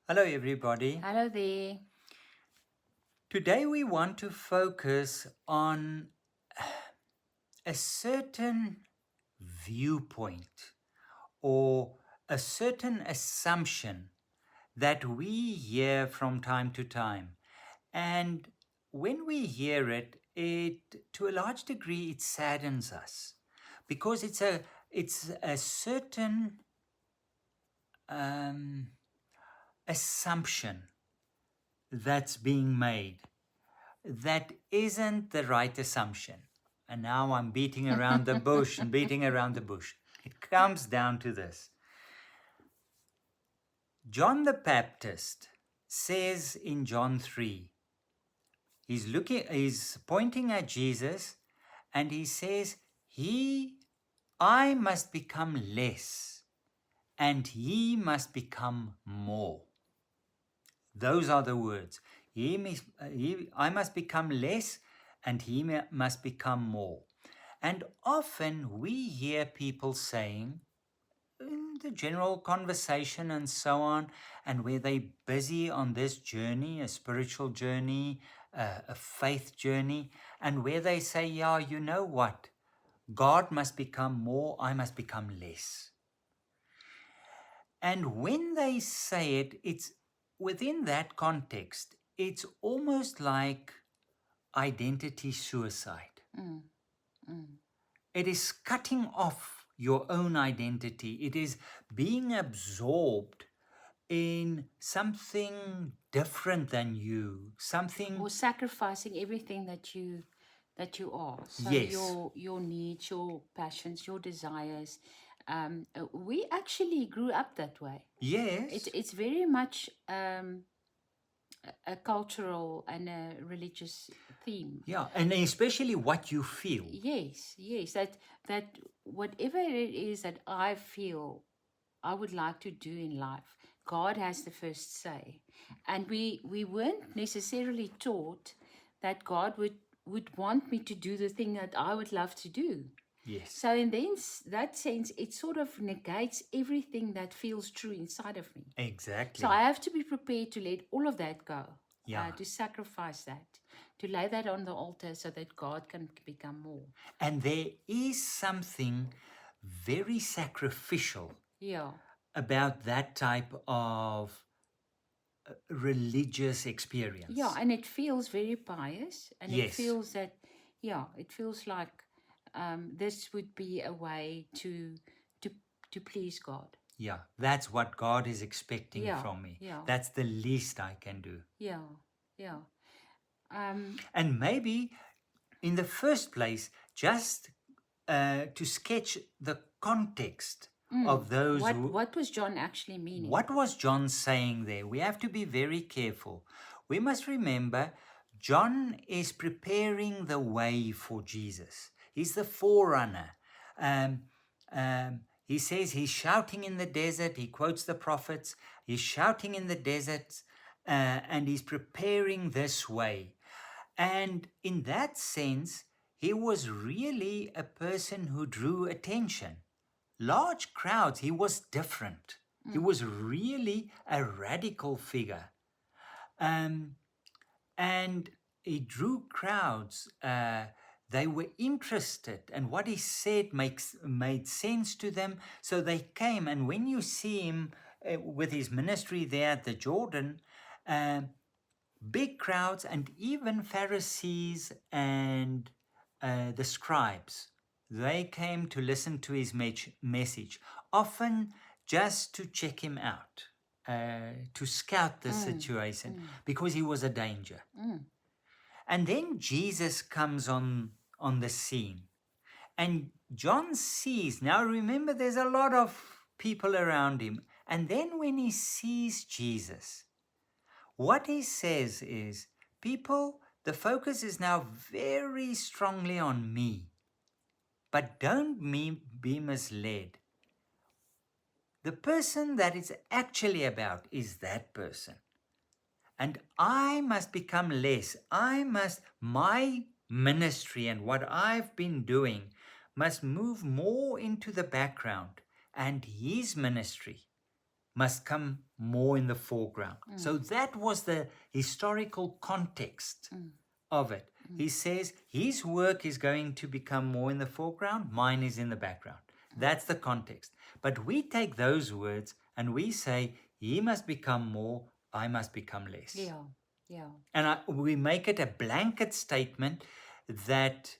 Hello, everybody. Hello there. Today we want to focus on a certain viewpoint or a certain assumption that we hear from time to time. And when we hear it, to a large degree it saddens us because it's a certain um, assumption that's being made that isn't the right assumption. And now I'm beating around the bush and beating around the bush. It comes down to this. John the Baptist says in John 3, he's pointing at Jesus and he says, I must become less and he must become more. Those are the words. I must become less and he must become more. And often we hear people saying, in the general conversation and so on, and where they're busy on this journey, a spiritual journey, a faith journey, and where they say, yeah, you know what? God must become more, I must become less. And when they say it, it's within that context, it's almost like identity suicide. Mm, mm. It is cutting off your own identity. It is being absorbed in something different than you, something. Or sacrificing everything that you are. So Yes, your needs, your passions, your desires. We actually grew up that way. yes, It's very much a cultural and a religious theme. yeah, and especially what you feel. Yes. That whatever it is that I feel I would like to do in life, God has the first say. And we weren't necessarily taught that God would want me to do the thing that I would love to do. Yes, So in that sense, it sort of negates everything that feels true inside of me. So exactly. I have to be prepared to let all of that go, Yeah, to sacrifice that, to lay that on the altar so that God can become more. and there is something very sacrificial Yeah. about that type of religious Yeah, experience. and it feels very pious, and it Yes, feels that, yeah, it feels like this would be a way to to please God. yeah, that's what God is expecting Yeah, from me. yeah, That's the least I can do. yeah, yeah. Um, And maybe in the first place, just to sketch the context of those who. what was John actually meaning? What was John saying there? We have to be very careful. We must remember John is preparing the way for Jesus. He's the forerunner. Um, he says he's shouting in the desert. He quotes the prophets. He's shouting in the desert and he's preparing this way. And in that sense, he was really a person who drew attention. Large crowds, he was different. He was really a radical figure. Um, and he drew crowds. They were interested, and what he said made sense to them. So they came. And when you see him with his ministry there at the Jordan, uh, big crowds, and even Pharisees and the scribes, they came to listen to his message, often just to check him out, to scout the situation, because he was a danger. And then Jesus comes on the scene. And John sees, now remember, there's a lot of people around him. And then when he sees Jesus, what he says is, people, the focus is now very strongly on me, but don't be misled. The person that it's actually about is that person. And I must become less. My ministry and what I've been doing must move more into the background. And his ministry must come more in the foreground. So that was the historical context of it. He says his work is going to become more in the foreground, mine is in the background. That's the context. But we take those words and we say, he must become more, I must become less. Yeah. Yeah. And we make it a blanket statement that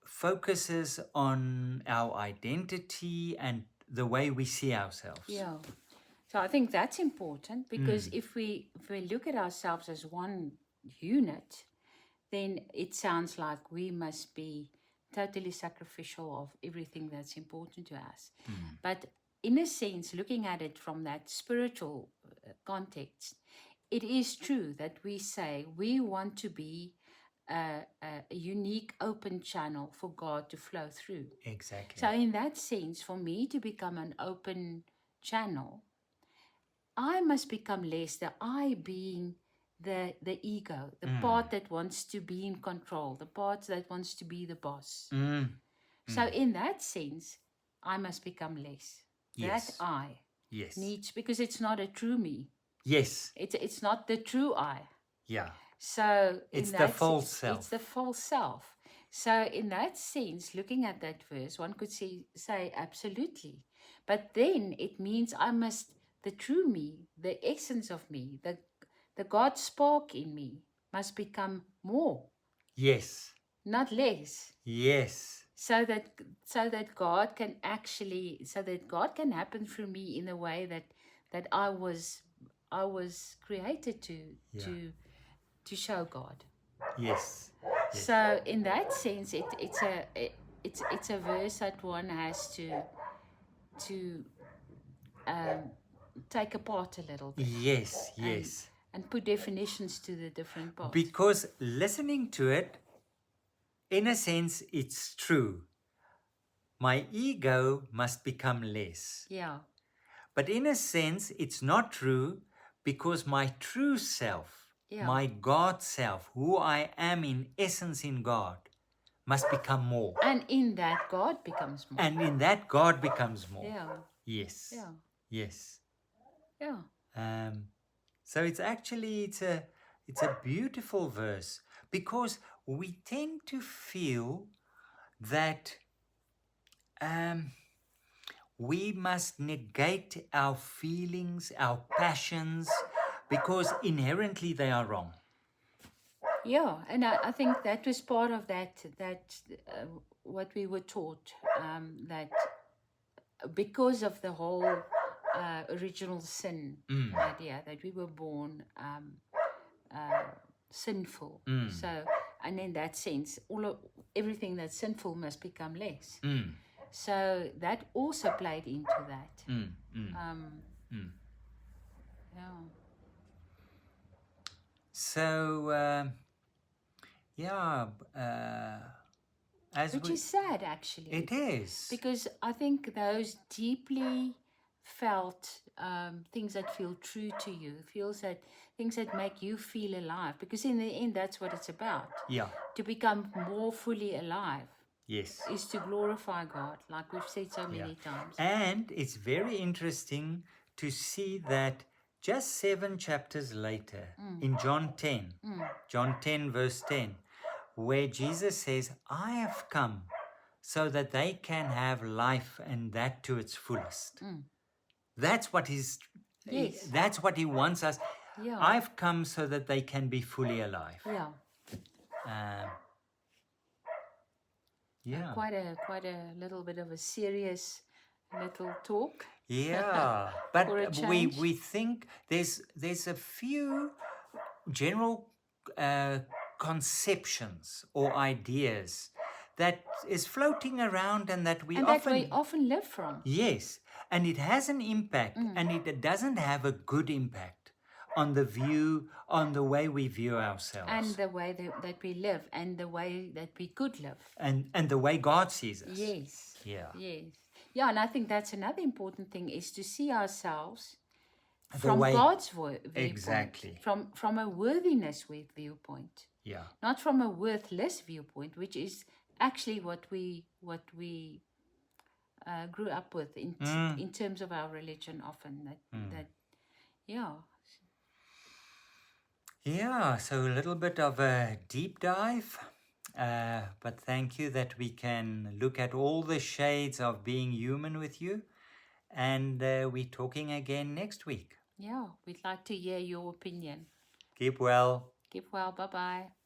focuses on our identity and the way we see ourselves. Yeah. So I think that's important because if we look at ourselves as one unit, then it sounds like we must be totally sacrificial of everything that's important to us. But in a sense, looking at it from that spiritual context, it is true that we say we want to be a unique open channel for God to flow through. Exactly. So in that sense, for me to become an open channel, I must become less, the I being the ego, the part that wants to be in control, the part that wants to be the boss. So in that sense, I must become less. Yes. That I Yes. needs, because it's not a true me. Yes. It's not the true I. Yeah. So It's in the that false sense, self. it's the false self. So in that sense, looking at that verse, one could say absolutely. But then it means I must, the true me, the essence of me, the God spark in me must become more, Yes. not less. Yes. So that God can actually, so that God can happen through me in a way that I was created to show God. Yes. Yes. So in that sense, it's a verse that one has to take apart a little bit. Yes. Yes. And put definitions to the different parts. Because listening to it, in a sense, it's true. My ego must become less. Yeah. But in a sense, it's not true because my true self, my God self, who I am in essence in God, must become more. And in that, God becomes more. And in that, God becomes more. Yeah. Yes. Yeah. Yes. Yeah. So it's actually it's a beautiful verse because we tend to feel that we must negate our feelings, our passions, because inherently they are wrong. Yeah, and I think that was part of that what we were taught, that because of the whole original sin idea, that we were born sinful. So, and in that sense, everything that's sinful must become less. So that also played into that. Yeah. So, Which is sad, actually. It is. Because I think those deeply felt things that feel true to you, things that make you feel alive. Because in the end, that's what it's about. Yeah. To become more fully alive. Yes. Is to glorify God, like we've said so many times. And it's very interesting to see that just 7 chapters later, in John 10 verse 10, where Jesus says, I have come so that they can have life and that to its fullest. That's what that's what he wants us. Yeah. I've come so that they can be fully alive. Yeah. Quite a little bit of a serious little talk. Yeah, but we think there's a few general conceptions or ideas that is floating around and that we often live from. Yes, and it has an impact, and it doesn't have a good impact on the way we view ourselves. And the way that we live, and the way that we could live. And the way God sees us. Yes. Yeah. Yes. Yeah, and I think that's another important thing, is to see ourselves from God's viewpoint. Exactly. From a worthiness viewpoint. Yeah. Not from a worthless viewpoint, which is actually what we grew up with in terms of our religion. Often that yeah. Yeah, so a little bit of a deep dive. But thank you that we can look at all the shades of being human with you. And we're talking again next week. Yeah, we'd like to hear your opinion. Keep well. Keep well. Bye bye.